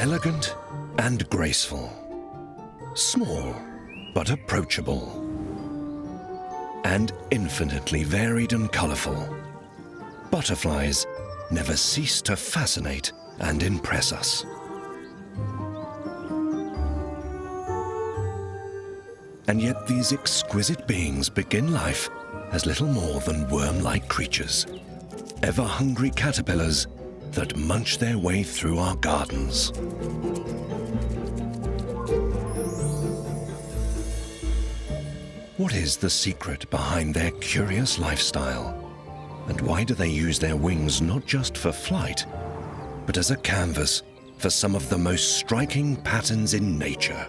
Elegant and graceful. Small but approachable. And infinitely varied and colourful. Butterflies never cease to fascinate and impress us. And yet these exquisite beings begin life as little more than worm-like creatures, ever-hungry caterpillars that munch their way through our gardens. What is the secret behind their curious lifestyle? And why do they use their wings not just for flight, but as a canvas for some of the most striking patterns in nature?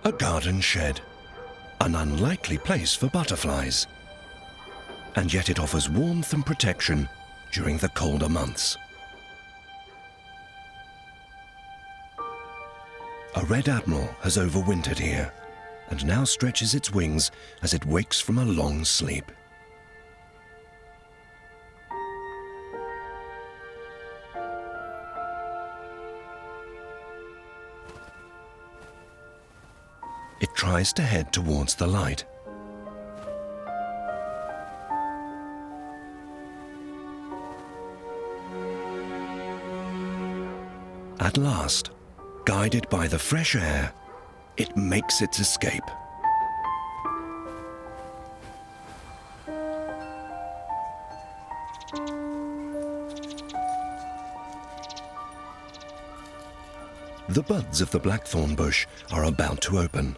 A garden shed, an unlikely place for butterflies, and yet it offers warmth and protection during the colder months. A red admiral has overwintered here and now stretches its wings as it wakes from a long sleep. It tries to head towards the light. At last, guided by the fresh air, it makes its escape. The buds of the blackthorn bush are about to open,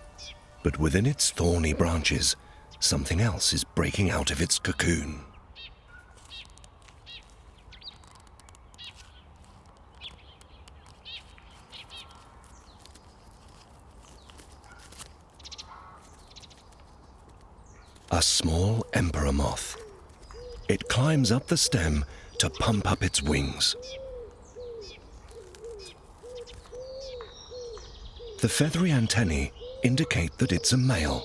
but within its thorny branches, something else is breaking out of its cocoon. A small emperor moth. It climbs up the stem to pump up its wings. The feathery antennae indicate that it's a male.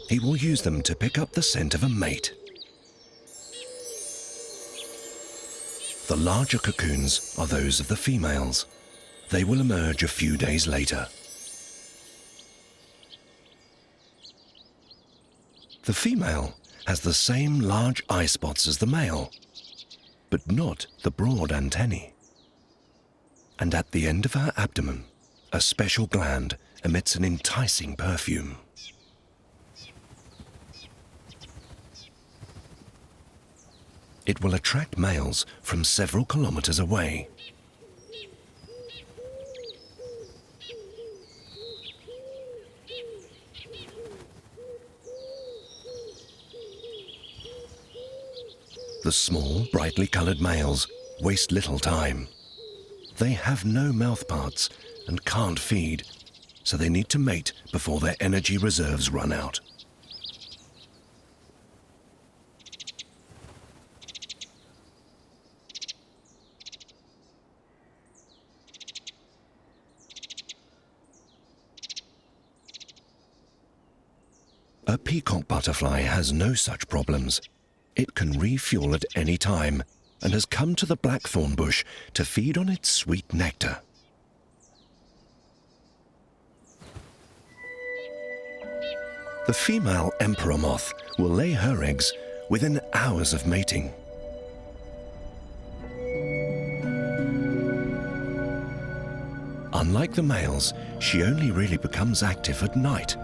He will use them to pick up the scent of a mate. The larger cocoons are those of the females. They will emerge a few days later. The female has the same large eye spots as the male, but not the broad antennae. And at the end of her abdomen, a special gland emits an enticing perfume. It will attract males from several kilometers away. The small, brightly colored males waste little time. They have no mouthparts and can't feed, so they need to mate before their energy reserves run out. A peacock butterfly has no such problems. It can refuel at any time and has come to the blackthorn bush to feed on its sweet nectar. The female emperor moth will lay her eggs within hours of mating. Unlike the males, she only really becomes active at night.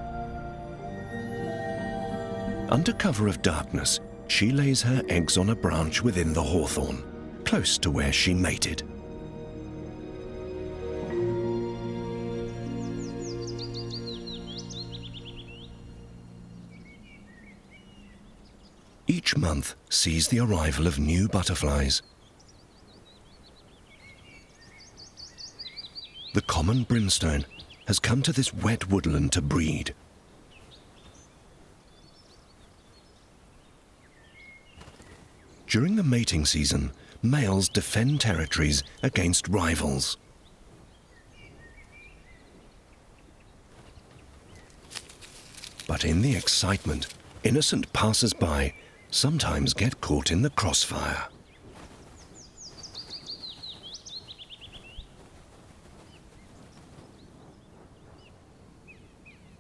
Under cover of darkness, she lays her eggs on a branch within the hawthorn, close to where she mated. Each month sees the arrival of new butterflies. The common brimstone has come to this wet woodland to breed. During the mating season, males defend territories against rivals. But in the excitement, innocent passers-by sometimes get caught in the crossfire.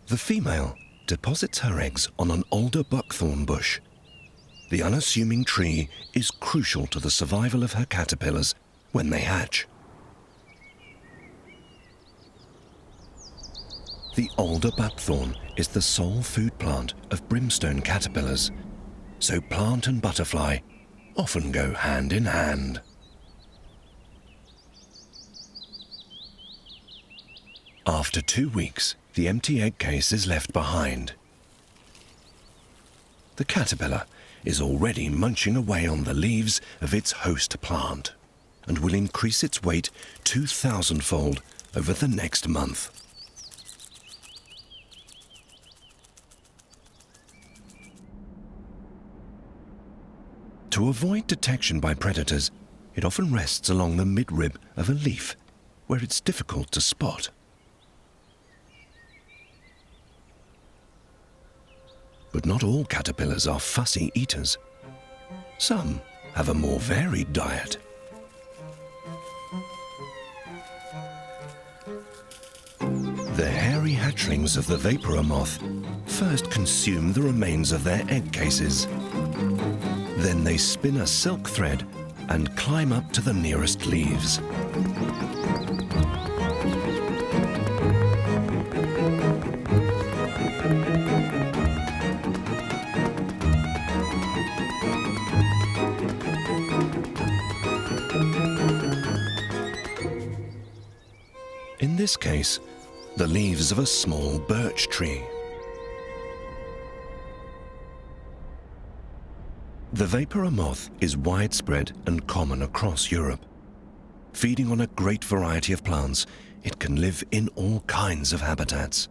The female deposits her eggs on an alder buckthorn bush. The unassuming tree is crucial to the survival of her caterpillars when they hatch. The alder buckthorn is the sole food plant of brimstone caterpillars, so plant and butterfly often go hand in hand. After 2 weeks, the empty egg case is left behind. The caterpillar is already munching away on the leaves of its host plant and will increase its weight 2,000-fold over the next month. To avoid detection by predators, it often rests along the midrib of a leaf, where it's difficult to spot. But not all caterpillars are fussy eaters. Some have a more varied diet. The hairy hatchlings of the vapour moth first consume the remains of their egg cases. Then they spin a silk thread and climb up to the nearest leaves. In this case, the leaves of a small birch tree. The vapour moth is widespread and common across Europe. Feeding on a great variety of plants, it can live in all kinds of habitats.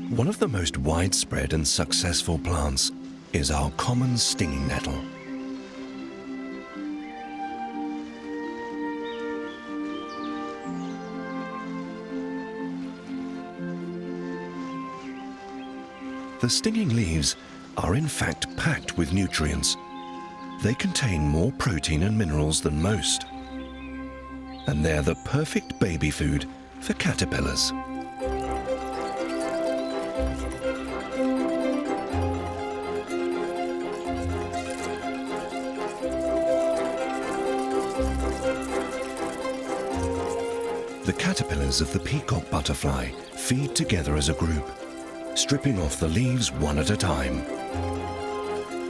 One of the most widespread and successful plants is our common stinging nettle. The stinging leaves are in fact packed with nutrients. They contain more protein and minerals than most. And they're the perfect baby food for caterpillars. The caterpillars of the peacock butterfly feed together as a group, stripping off the leaves one at a time.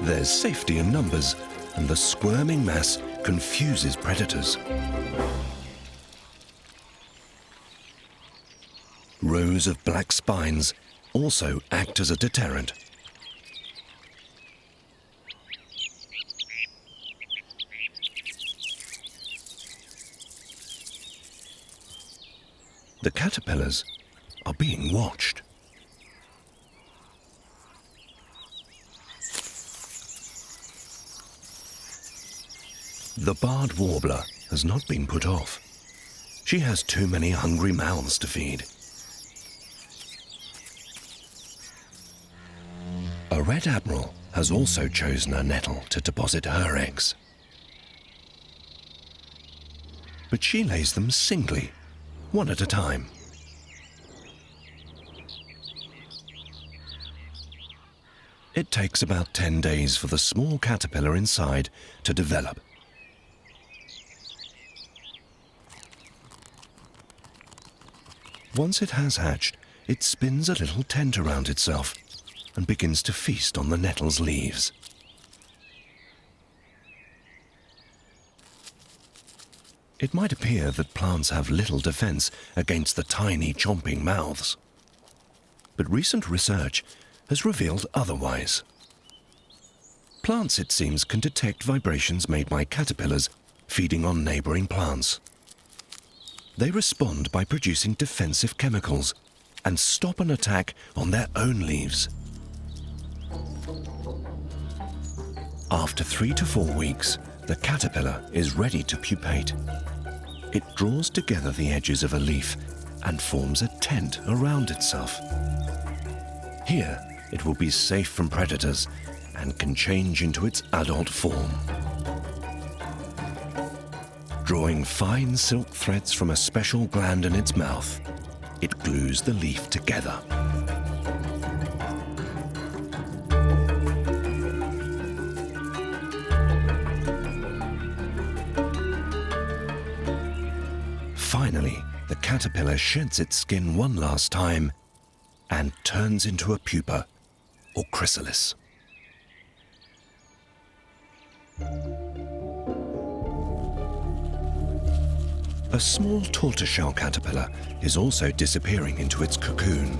There's safety in numbers, and the squirming mass confuses predators. Rows of black spines also act as a deterrent. The caterpillars are being watched. The barred warbler has not been put off. She has too many hungry mouths to feed. A red admiral has also chosen a nettle to deposit her eggs. But she lays them singly, one at a time. It takes about 10 days for the small caterpillar inside to develop. Once it has hatched, it spins a little tent around itself and begins to feast on the nettle's leaves. It might appear that plants have little defense against the tiny chomping mouths. But recent research has revealed otherwise. Plants, it seems, can detect vibrations made by caterpillars feeding on neighboring plants. They respond by producing defensive chemicals and stop an attack on their own leaves. After 3 to 4 weeks, the caterpillar is ready to pupate. it draws together the edges of a leaf and forms a tent around itself. Here, it will be safe from predators and can change into its adult form. Drawing fine silk threads from a special gland in its mouth, it glues the leaf together. Finally, the caterpillar sheds its skin one last time and turns into a pupa, or chrysalis. A small tortoiseshell caterpillar is also disappearing into its cocoon.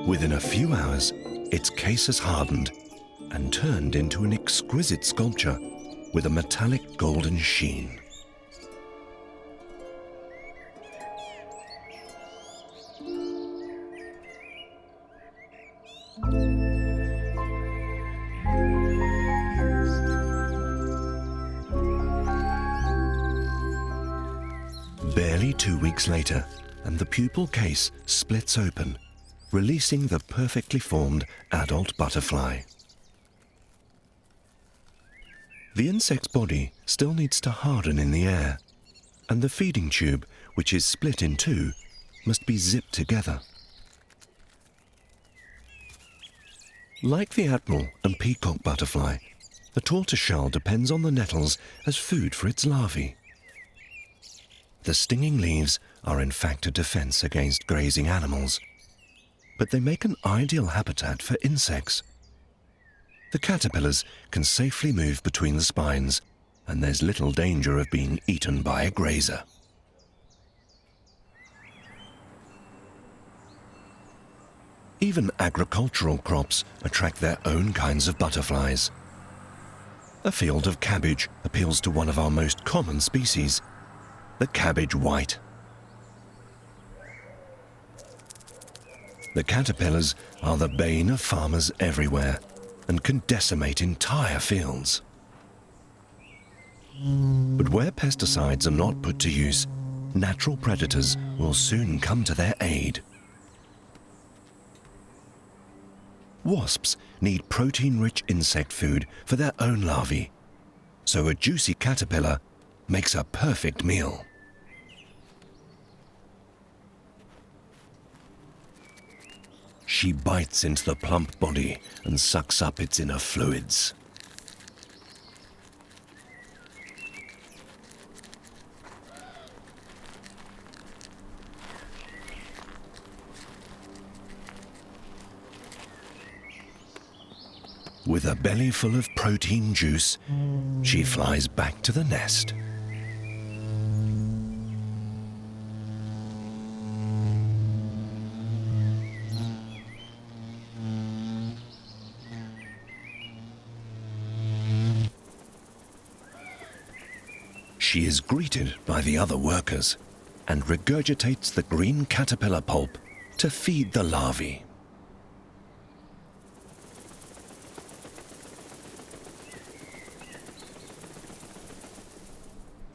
Within a few hours, its case has hardened and turned into an exquisite sculpture with a metallic golden sheen. Barely 2 weeks later, and the pupal case splits open, releasing the perfectly formed adult butterfly. The insect's body still needs to harden in the air, and the feeding tube, which is split in two, must be zipped together. Like the admiral and peacock butterfly, the tortoiseshell depends on the nettles as food for its larvae. The stinging leaves are in fact a defense against grazing animals, but they make an ideal habitat for insects. The caterpillars can safely move between the spines, and there's little danger of being eaten by a grazer. Even agricultural crops attract their own kinds of butterflies. A field of cabbage appeals to one of our most common species, the cabbage white. The caterpillars are the bane of farmers everywhere and can decimate entire fields. But where pesticides are not put to use, natural predators will soon come to their aid. Wasps need protein-rich insect food for their own larvae, so a juicy caterpillar makes a perfect meal. She bites into the plump body and sucks up its inner fluids. With a belly full of protein juice, she flies back to the nest. She is greeted by the other workers and regurgitates the green caterpillar pulp to feed the larvae.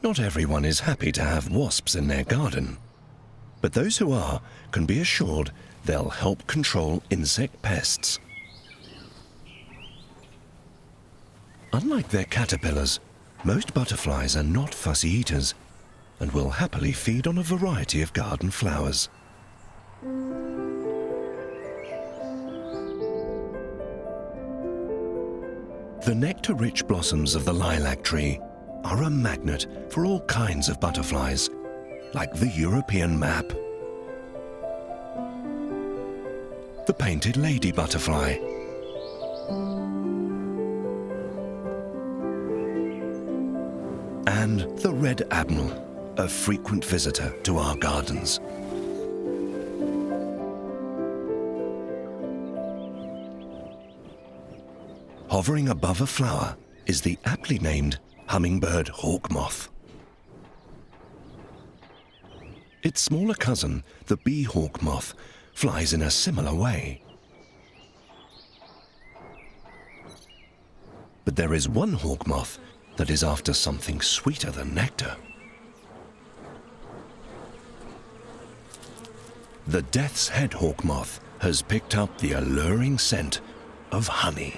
Not everyone is happy to have wasps in their garden, but those who are can be assured they'll help control insect pests. Unlike their caterpillars, most butterflies are not fussy eaters and will happily feed on a variety of garden flowers. The nectar-rich blossoms of the lilac tree are a magnet for all kinds of butterflies, like the European map, the painted lady butterfly, and the red admiral, a frequent visitor to our gardens. Hovering above a flower is the aptly named hummingbird hawk moth. Its smaller cousin, the bee hawk moth, flies in a similar way. But there is one hawk moth that is after something sweeter than nectar. The death's head hawk moth has picked up the alluring scent of honey.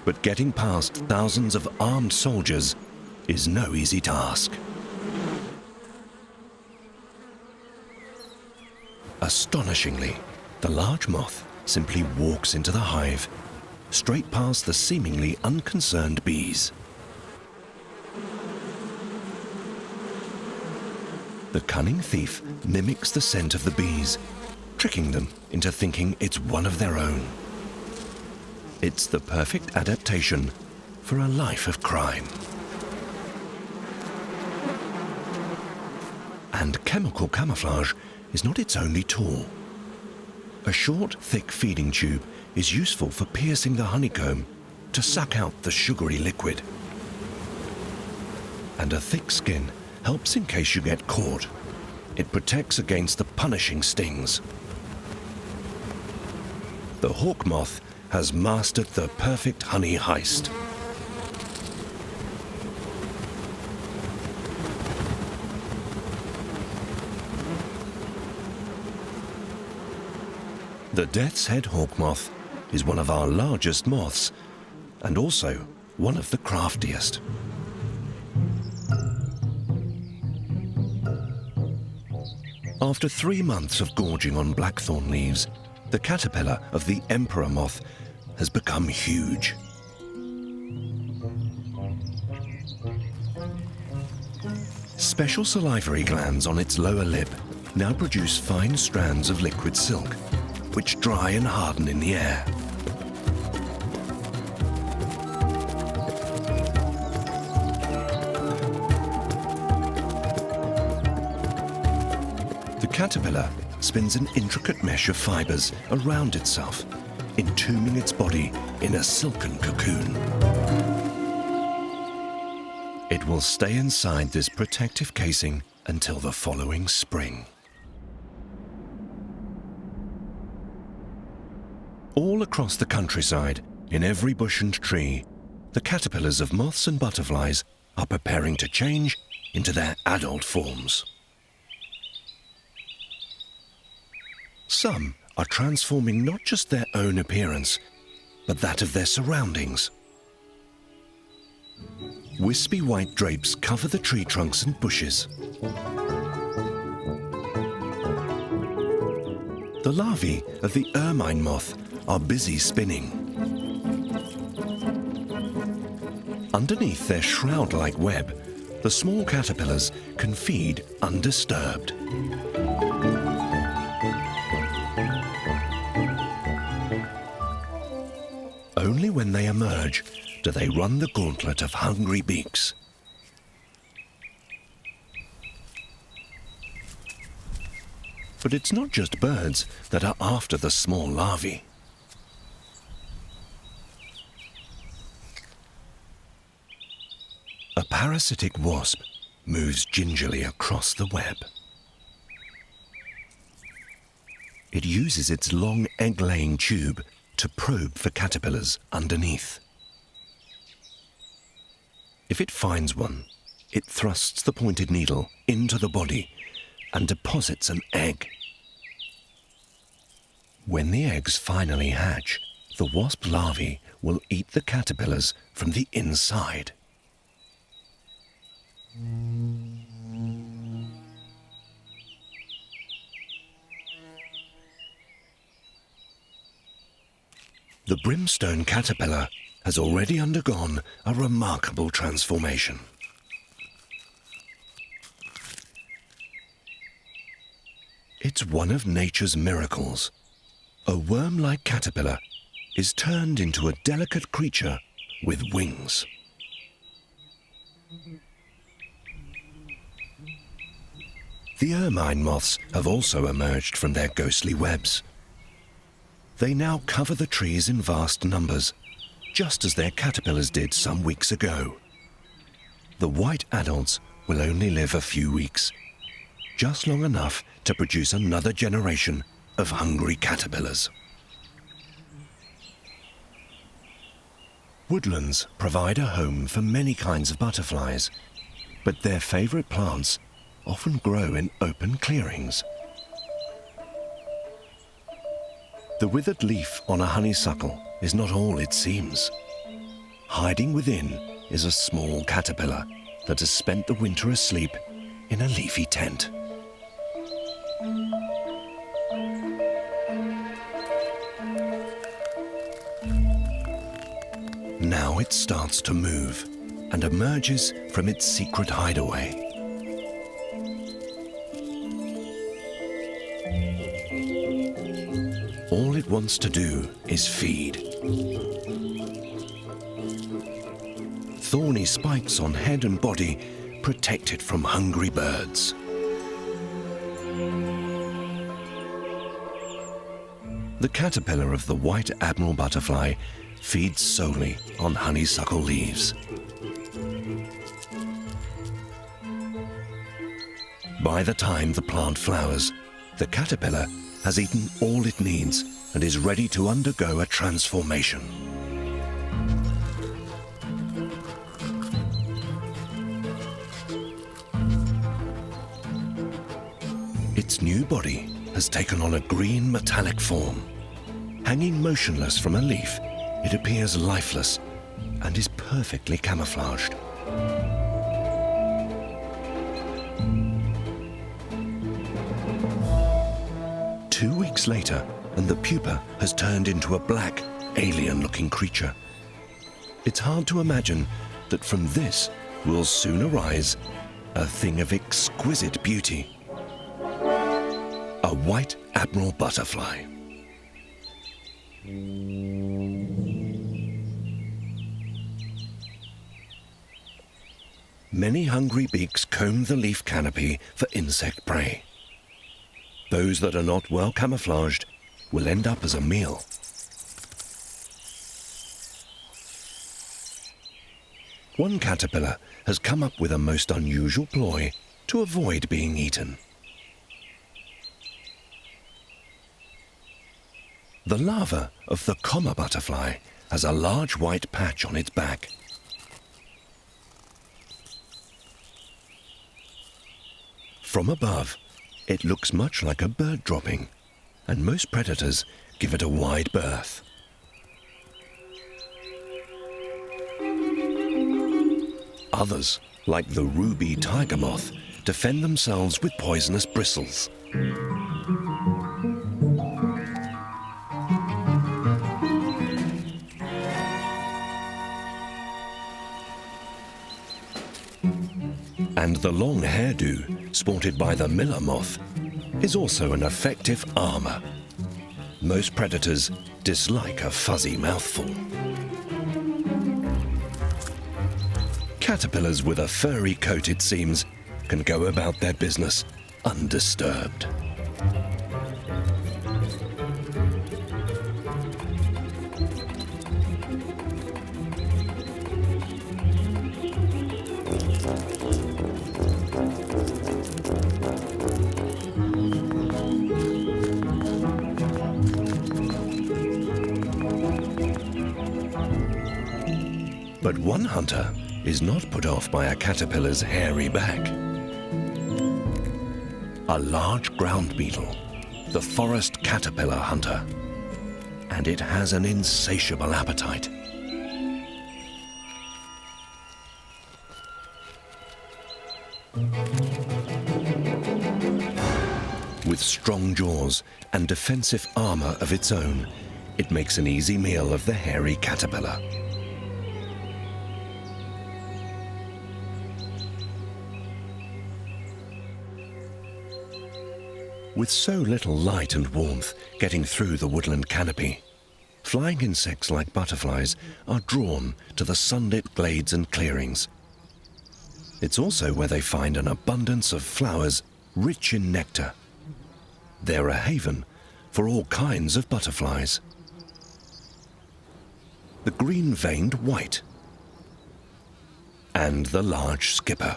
But getting past thousands of armed soldiers is no easy task. Astonishingly, the large moth simply walks into the hive, straight past the seemingly unconcerned bees. The cunning thief mimics the scent of the bees, tricking them into thinking it's one of their own. It's the perfect adaptation for a life of crime. And chemical camouflage is not its only tool. A short, thick feeding tube is useful for piercing the honeycomb to suck out the sugary liquid. And a thick skin helps in case you get caught. It protects against the punishing stings. The hawk moth has mastered the perfect honey heist. The death's head hawk moth is one of our largest moths, and also one of the craftiest. After 3 months of gorging on blackthorn leaves, the caterpillar of the emperor moth has become huge. Special salivary glands on its lower lip now produce fine strands of liquid silk, which dry and harden in the air. The caterpillar spins an intricate mesh of fibers around itself, entombing its body in a silken cocoon. It will stay inside this protective casing until the following spring. All across the countryside, in every bush and tree, the caterpillars of moths and butterflies are preparing to change into their adult forms. Some are transforming not just their own appearance, but that of their surroundings. Wispy white drapes cover the tree trunks and bushes. The larvae of the ermine moth are busy spinning. Underneath their shroud-like web, the small caterpillars can feed undisturbed. Only when they emerge do they run the gauntlet of hungry beaks. But it's not just birds that are after the small larvae. A parasitic wasp moves gingerly across the web. It uses its long egg-laying tube to probe for caterpillars underneath. If it finds one, it thrusts the pointed needle into the body and deposits an egg. When the eggs finally hatch, the wasp larvae will eat the caterpillars from the inside. The brimstone caterpillar has already undergone a remarkable transformation. It's one of nature's miracles. A worm-like caterpillar is turned into a delicate creature with wings. The ermine moths have also emerged from their ghostly webs. They now cover the trees in vast numbers, just as their caterpillars did some weeks ago. the white adults will only live a few weeks, just long enough to produce another generation of hungry caterpillars. Woodlands provide a home for many kinds of butterflies, but their favorite plants often grow in open clearings. The withered leaf on a honeysuckle is not all it seems. Hiding within is a small caterpillar that has spent the winter asleep in a leafy tent. Now it starts to move and emerges from its secret hideaway. All it wants to do is feed. Thorny spikes on head and body protect it from hungry birds. The caterpillar of the white admiral butterfly feeds solely on honeysuckle leaves. By the time the plant flowers, the caterpillar has eaten all it needs and is ready to undergo a transformation. Its new body has taken on a green metallic form. Hanging motionless from a leaf, it appears lifeless and is perfectly camouflaged. Two weeks later, and the pupa has turned into a black, alien-looking creature. It's hard to imagine that from this will soon arise a thing of exquisite beauty. A white admiral butterfly. Many hungry beaks comb the leaf canopy for insect prey. Those that are not well camouflaged will end up as a meal. One caterpillar has come up with a most unusual ploy to avoid being eaten. The larva of the comma butterfly has a large white patch on its back. From above, it looks much like a bird dropping, and most predators give it a wide berth. Others, like the ruby tiger moth, defend themselves with poisonous bristles. And the long hairdo, sported by the miller moth, is also an effective armor. Most predators dislike a fuzzy mouthful. Caterpillars with a furry coat, it seems, can go about their business undisturbed. But one hunter is not put off by a caterpillar's hairy back. A large ground beetle, the forest caterpillar hunter, and it has an insatiable appetite. With strong jaws and defensive armor of its own, it makes an easy meal of the hairy caterpillar. With so little light and warmth getting through the woodland canopy, flying insects like butterflies are drawn to the sunlit glades and clearings. It's also where they find an abundance of flowers rich in nectar. They're a haven for all kinds of butterflies. The green-veined white and the large skipper.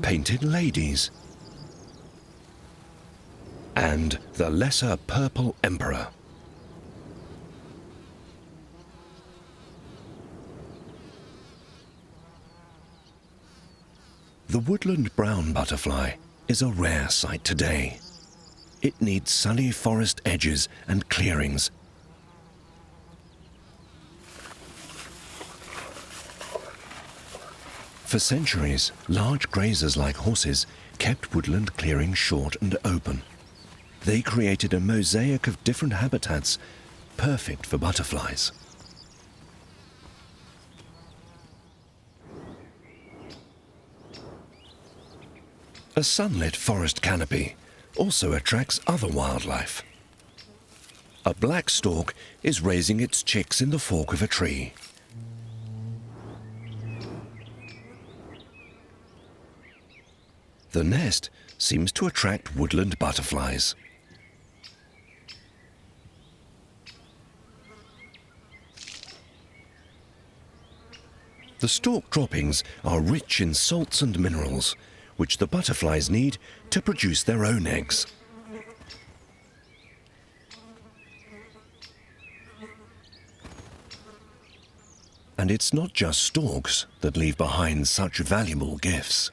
Painted ladies, and the lesser purple emperor. The woodland brown butterfly is a rare sight today. It needs sunny forest edges and clearings. For centuries, large grazers like horses kept woodland clearings short and open. They created a mosaic of different habitats, perfect for butterflies. A sunlit forest canopy also attracts other wildlife. A black stork is raising its chicks in the fork of a tree. The nest seems to attract woodland butterflies. The stalk droppings are rich in salts and minerals, which the butterflies need to produce their own eggs. And it's not just stalks that leave behind such valuable gifts.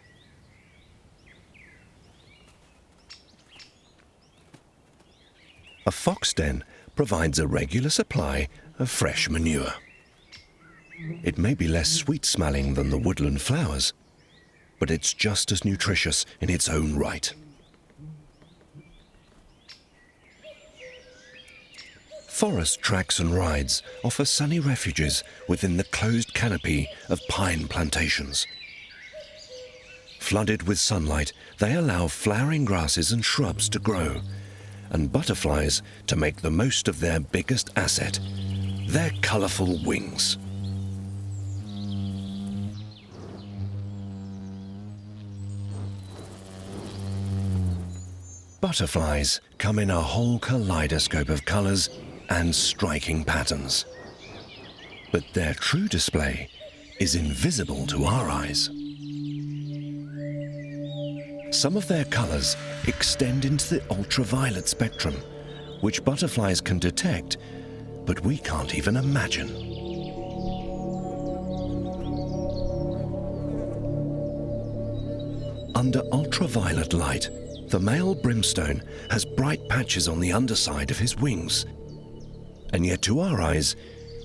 A fox den provides a regular supply of fresh manure. It may be less sweet-smelling than the woodland flowers, but it's just as nutritious in its own right. Forest tracks and rides offer sunny refuges within the closed canopy of pine plantations. Flooded with sunlight, they allow flowering grasses and shrubs to grow, and butterflies to make the most of their biggest asset, their colourful wings. Butterflies come in a whole kaleidoscope of colours and striking patterns. But their true display is invisible to our eyes. Some of their colours extend into the ultraviolet spectrum, which butterflies can detect, but we can't even imagine. Under ultraviolet light, the male brimstone has bright patches on the underside of his wings, and yet to our eyes,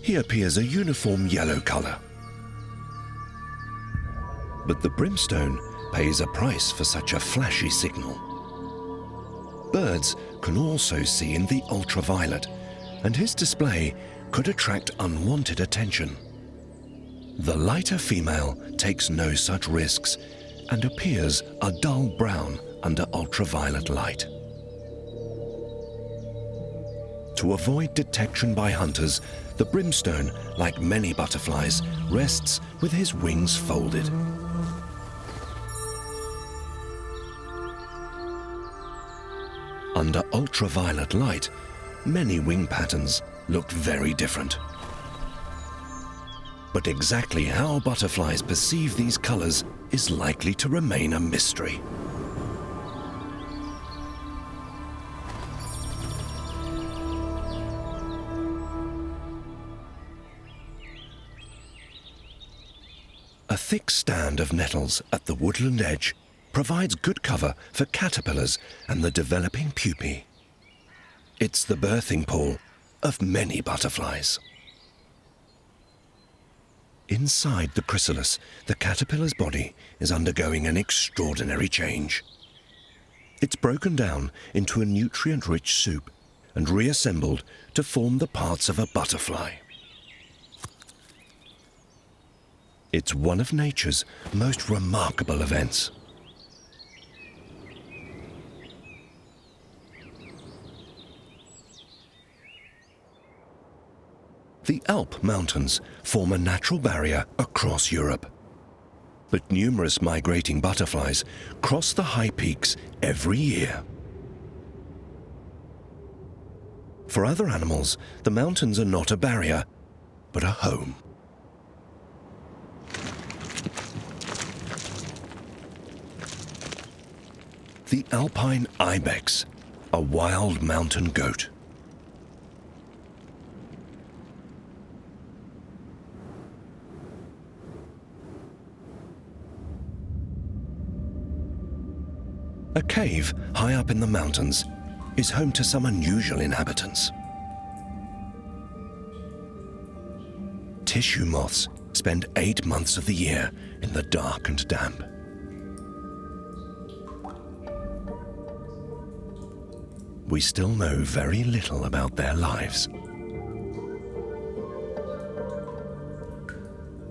he appears a uniform yellow colour. But the brimstone pays a price for such a flashy signal. Birds can also see in the ultraviolet, and his display could attract unwanted attention. The lighter female takes no such risks and appears a dull brown under ultraviolet light. To avoid detection by hunters, the brimstone, like many butterflies, rests with his wings folded. Under ultraviolet light, many wing patterns look very different. But exactly how butterflies perceive these colors is likely to remain a mystery. A thick stand of nettles at the woodland edge provides good cover for caterpillars and the developing pupae. It's the birthing pool of many butterflies. Inside the chrysalis, the caterpillar's body is undergoing an extraordinary change. It's broken down into a nutrient-rich soup and reassembled to form the parts of a butterfly. It's one of nature's most remarkable events. The Alp Mountains form a natural barrier across Europe. But numerous migrating butterflies cross the high peaks every year. For other animals, the mountains are not a barrier, but a home. the alpine ibex, a wild mountain goat. A cave high up in the mountains is home to some unusual inhabitants. Tissue moths spend 8 months of the year in the dark and damp. We still know very little about their lives.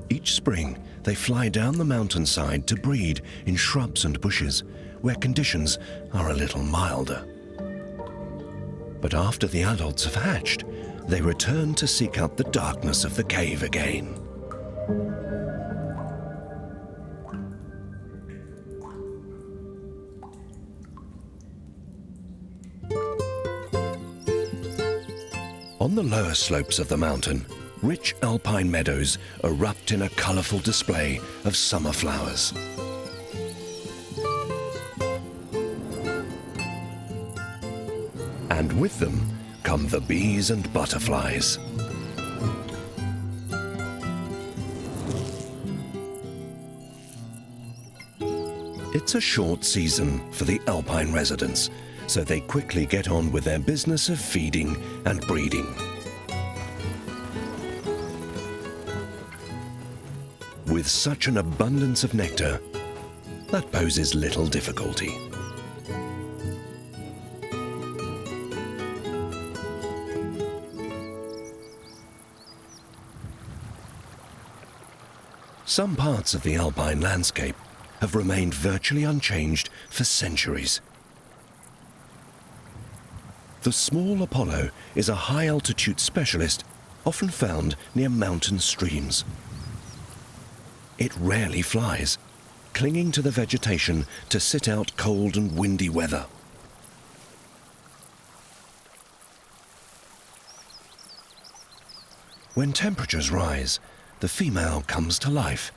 Each spring, they fly down the mountainside to breed in shrubs and bushes, where conditions are a little milder. But after the adults have hatched, they return to seek out the darkness of the cave again. On the lower slopes of the mountain, rich alpine meadows erupt in a colourful display of summer flowers. And with them come the bees and butterflies. It's a short season for the alpine residents, so they quickly get on with their business of feeding and breeding. With such an abundance of nectar, that poses little difficulty. Some parts of the alpine landscape have remained virtually unchanged for centuries. The small Apollo is a high-altitude specialist often found near mountain streams. It rarely flies, clinging to the vegetation to sit out cold and windy weather. When temperatures rise, the female comes to life,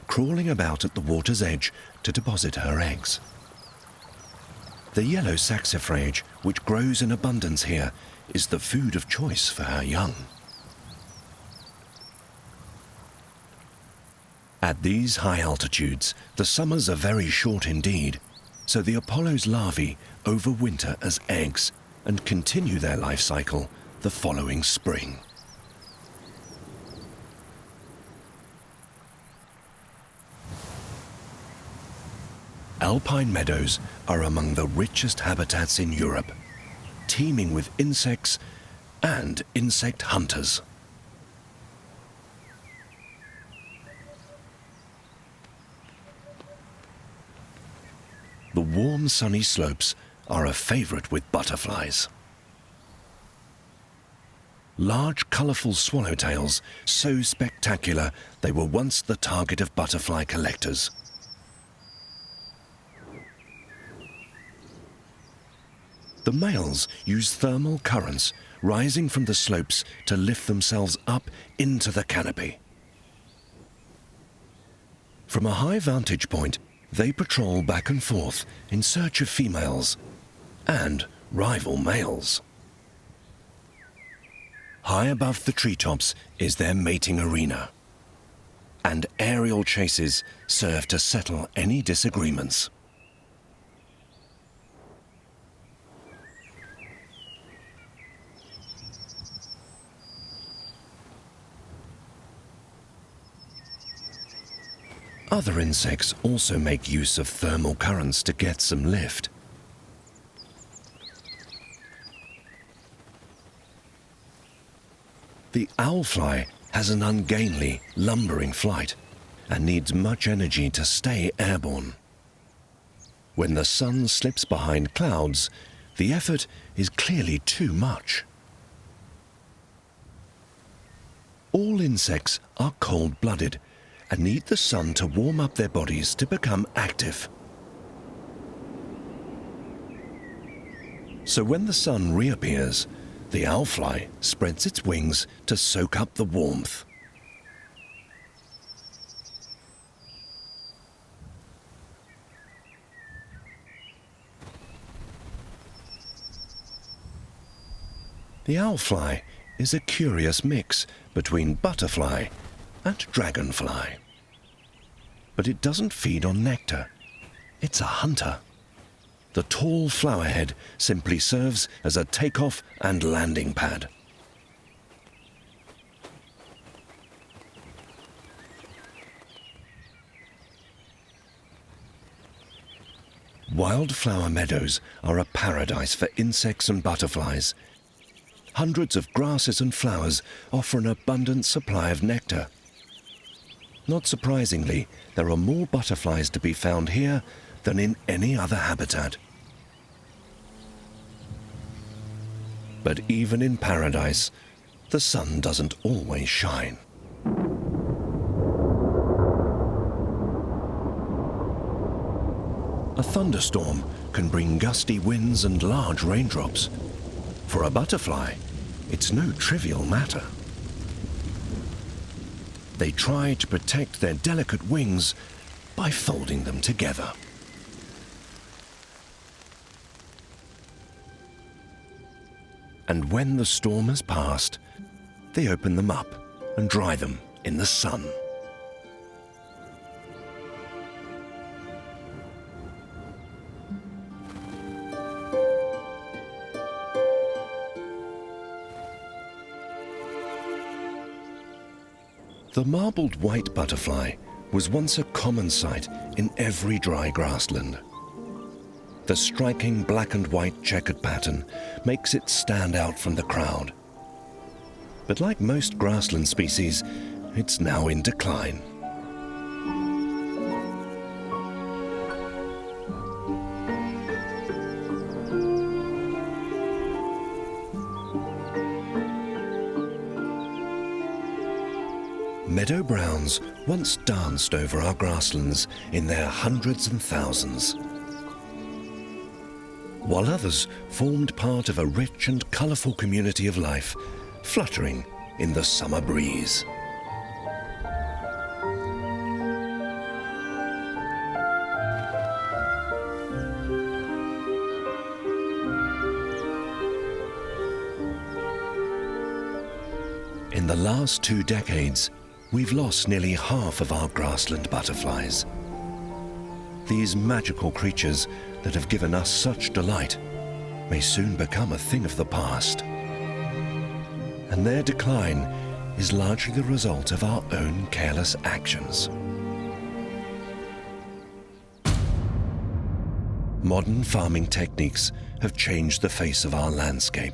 crawling about at the water's edge to deposit her eggs. The yellow saxifrage, which grows in abundance here, is the food of choice for her young. At these high altitudes, the summers are very short indeed, so the Apollo's larvae overwinter as eggs and continue their life cycle the following spring. Alpine meadows are among the richest habitats in Europe, teeming with insects and insect hunters. The warm, sunny slopes are a favorite with butterflies. Large, colourful swallowtails, so spectacular they were once the target of butterfly collectors. The males use thermal currents rising from the slopes to lift themselves up into the canopy. From a high vantage point, they patrol back and forth in search of females and rival males. High above the treetops is their mating arena, and aerial chases serve to settle any disagreements. Other insects also make use of thermal currents to get some lift. The owlfly has an ungainly, lumbering flight and needs much energy to stay airborne. When the sun slips behind clouds, the effort is clearly too much. All insects are cold-blooded and need the sun to warm up their bodies to become active. So when the sun reappears, the owlfly spreads its wings to soak up the warmth. The owlfly is a curious mix between butterfly and dragonfly. But it doesn't feed on nectar. It's a hunter. The tall flowerhead simply serves as a takeoff and landing pad. Wildflower meadows are a paradise for insects and butterflies. Hundreds of grasses and flowers offer an abundant supply of nectar. Not surprisingly, there are more butterflies to be found here than in any other habitat. But even in paradise, the sun doesn't always shine. A thunderstorm can bring gusty winds and large raindrops. For a butterfly, it's no trivial matter. They try to protect their delicate wings by folding them together. And when the storm has passed, they open them up and dry them in the sun. The marbled white butterfly was once a common sight in every dry grassland. The striking black and white checkered pattern makes it stand out from the crowd. But like most grassland species, it's now in decline. Meadow browns once danced over our grasslands in their hundreds and thousands, while others formed part of a rich and colourful community of life, fluttering in the summer breeze. In the last 2 decades, we've lost nearly half of our grassland butterflies. These magical creatures that have given us such delight may soon become a thing of the past. And their decline is largely the result of our own careless actions. Modern farming techniques have changed the face of our landscape.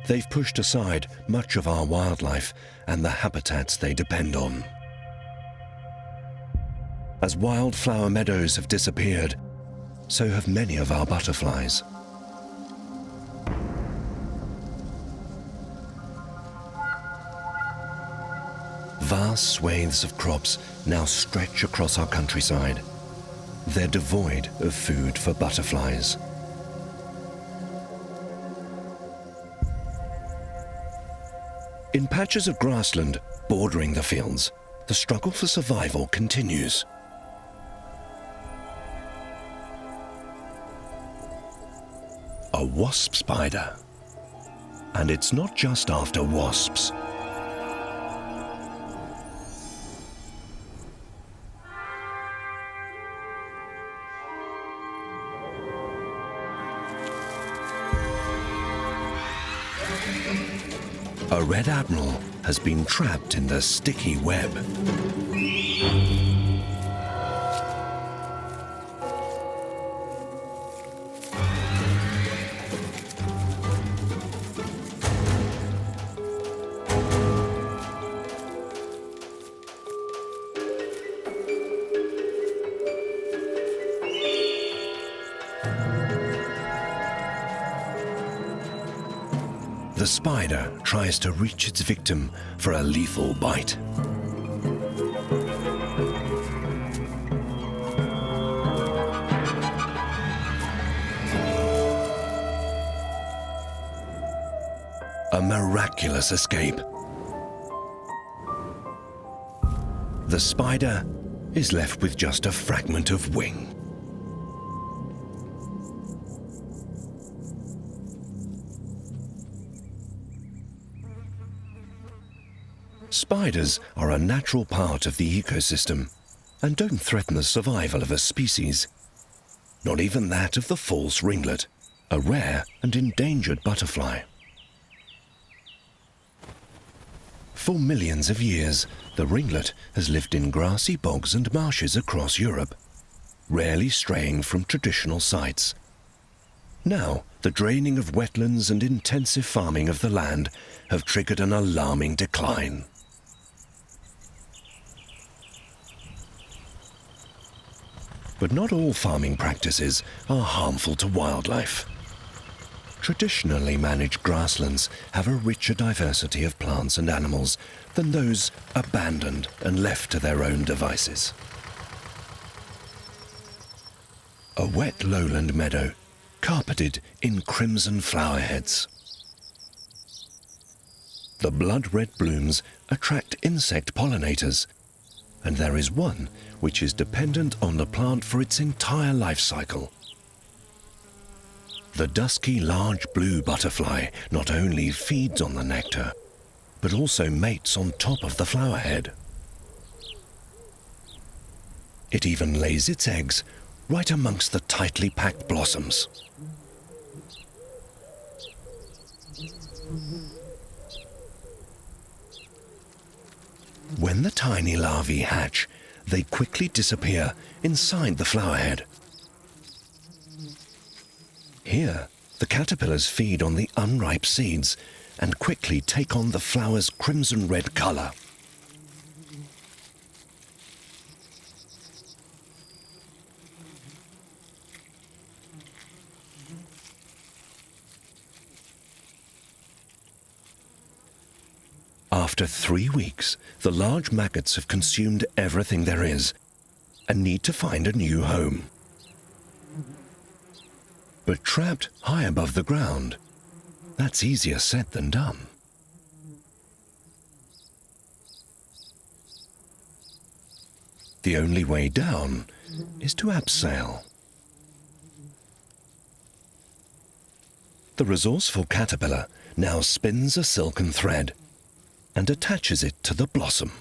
They've pushed aside much of our wildlife and the habitats they depend on. As wildflower meadows have disappeared, so have many of our butterflies. Vast swathes of crops now stretch across our countryside. They're devoid of food for butterflies. In patches of grassland bordering the fields, the struggle for survival continues. A wasp spider. And it's not just after wasps. A red admiral has been trapped in the sticky web. The spider tries to reach its victim for a lethal bite. A miraculous escape. The spider is left with just a fragment of wing. Spiders are a natural part of the ecosystem and don't threaten the survival of a species, not even that of the false ringlet, a rare and endangered butterfly. For millions of years, the ringlet has lived in grassy bogs and marshes across Europe, rarely straying from traditional sites. Now, the draining of wetlands and intensive farming of the land have triggered an alarming decline. But not all farming practices are harmful to wildlife. Traditionally managed grasslands have a richer diversity of plants and animals than those abandoned and left to their own devices. A wet lowland meadow carpeted in crimson flowerheads. The blood-red blooms attract insect pollinators, and there is one which is dependent on the plant for its entire life cycle. The dusky large blue butterfly not only feeds on the nectar, but also mates on top of the flowerhead. It even lays its eggs right amongst the tightly packed blossoms. When the tiny larvae hatch, they quickly disappear inside the flowerhead. Here, the caterpillars feed on the unripe seeds and quickly take on the flower's crimson-red color. After 3 weeks, the large maggots have consumed everything there is and need to find a new home. But trapped high above the ground, that's easier said than done. The only way down is to abseil. The resourceful caterpillar now spins a silken thread and attaches it to the blossom.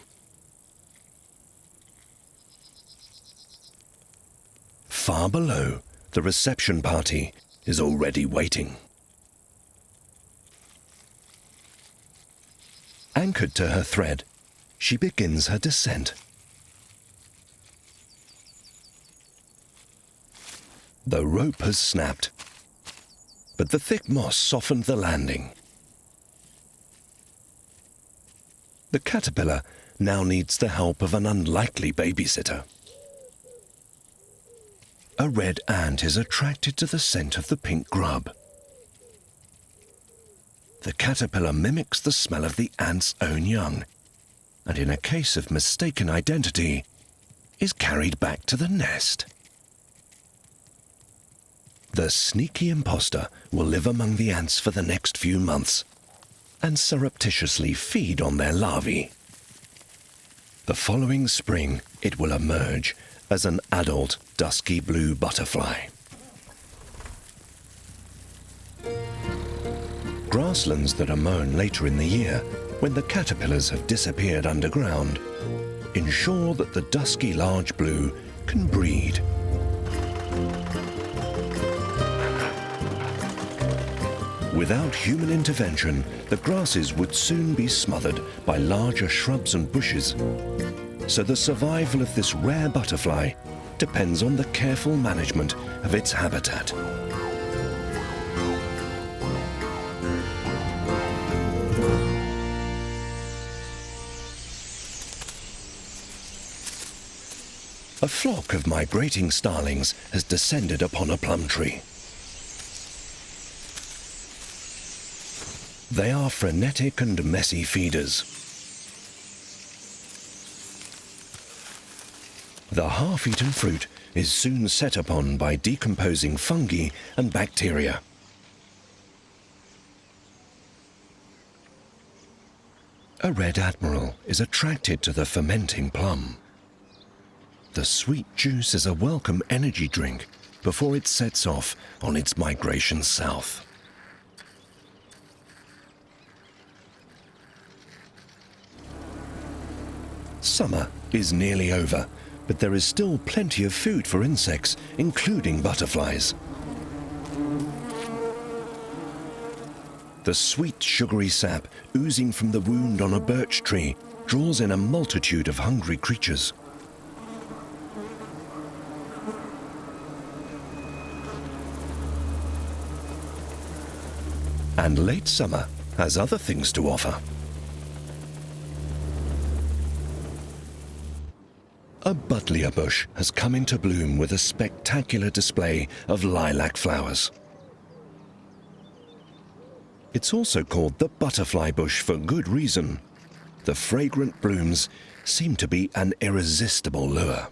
Far below, the reception party is already waiting. Anchored to her thread, she begins her descent. The rope has snapped, but the thick moss softened the landing. The caterpillar now needs the help of an unlikely babysitter. A red ant is attracted to the scent of the pink grub. The caterpillar mimics the smell of the ant's own young, and in a case of mistaken identity, is carried back to the nest. The sneaky imposter will live among the ants for the next few months and surreptitiously feed on their larvae. The following spring, it will emerge as an adult dusky blue butterfly. Grasslands that are mown later in the year, when the caterpillars have disappeared underground, ensure that the dusky large blue can breed. Without human intervention, the grasses would soon be smothered by larger shrubs and bushes. So the survival of this rare butterfly depends on the careful management of its habitat. A flock of migrating starlings has descended upon a plum tree. They are frenetic and messy feeders. The half-eaten fruit is soon set upon by decomposing fungi and bacteria. A red admiral is attracted to the fermenting plum. The sweet juice is a welcome energy drink before it sets off on its migration south. Summer is nearly over, but there is still plenty of food for insects, including butterflies. The sweet, sugary sap oozing from the wound on a birch tree draws in a multitude of hungry creatures. And late summer has other things to offer. A buddleia bush has come into bloom with a spectacular display of lilac flowers. It's also called the butterfly bush for good reason. The fragrant blooms seem to be an irresistible lure.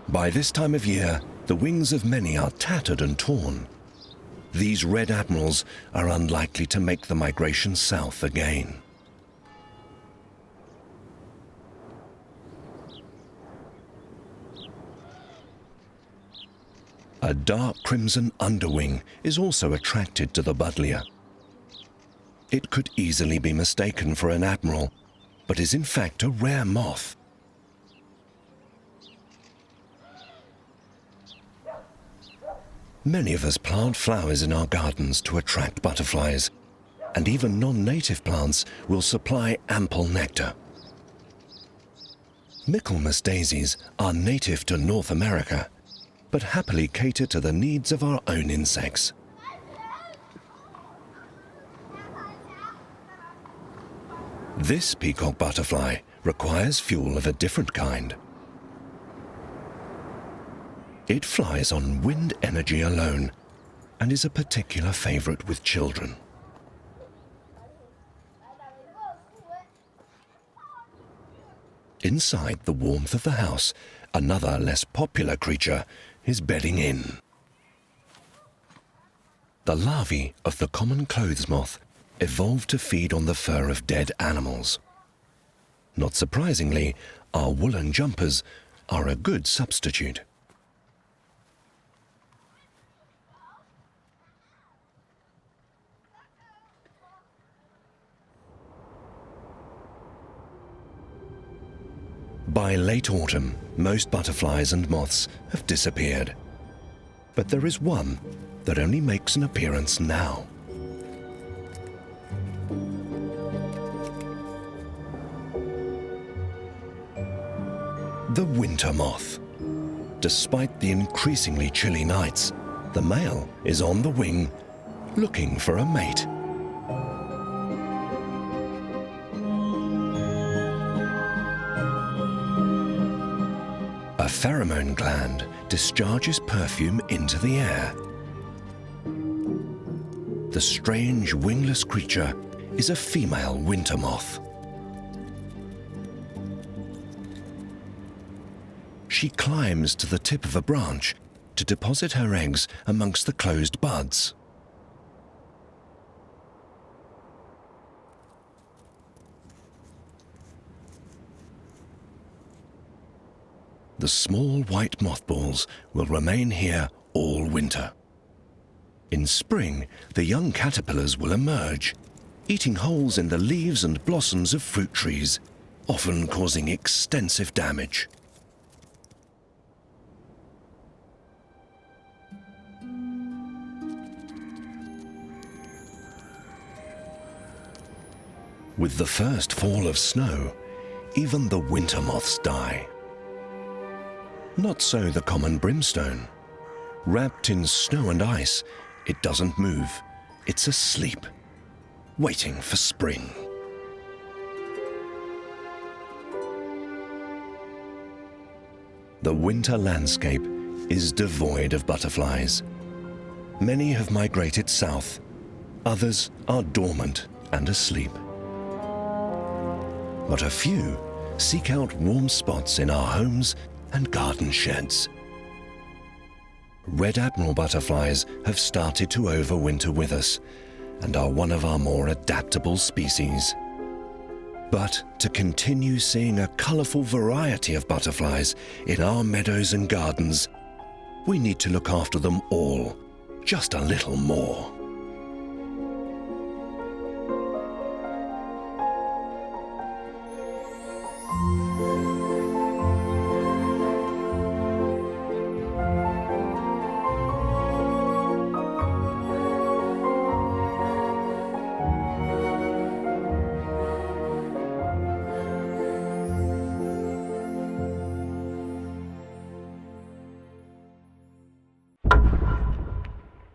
By this time of year, the wings of many are tattered and torn. These red admirals are unlikely to make the migration south again. A dark crimson underwing is also attracted to the buddleia. It could easily be mistaken for an admiral, but is in fact a rare moth. Many of us plant flowers in our gardens to attract butterflies, and even non-native plants will supply ample nectar. Michaelmas daisies are native to North America, but happily cater to the needs of our own insects. This peacock butterfly requires fuel of a different kind. It flies on wind energy alone and is a particular favorite with children. Inside the warmth of the house, another less popular creature is bedding in. The larvae of the common clothes moth evolved to feed on the fur of dead animals. Not surprisingly, our woolen jumpers are a good substitute. By late autumn, most butterflies and moths have disappeared. But there is one that only makes an appearance now. The winter moth. Despite the increasingly chilly nights, the male is on the wing, looking for a mate. A pheromone gland discharges perfume into the air. The strange wingless creature is a female winter moth. She climbs to the tip of a branch to deposit her eggs amongst the closed buds. The small white mothballs will remain here all winter. In spring, the young caterpillars will emerge, eating holes in the leaves and blossoms of fruit trees, often causing extensive damage. With the first fall of snow, even the winter moths die. Not so the common brimstone. Wrapped in snow and ice, it doesn't move. It's asleep, waiting for spring. The winter landscape is devoid of butterflies. Many have migrated south. Others are dormant and asleep. But a few seek out warm spots in our homes and garden sheds. Red admiral butterflies have started to overwinter with us and are one of our more adaptable species. But to continue seeing a colourful variety of butterflies in our meadows and gardens, we need to look after them all just a little more.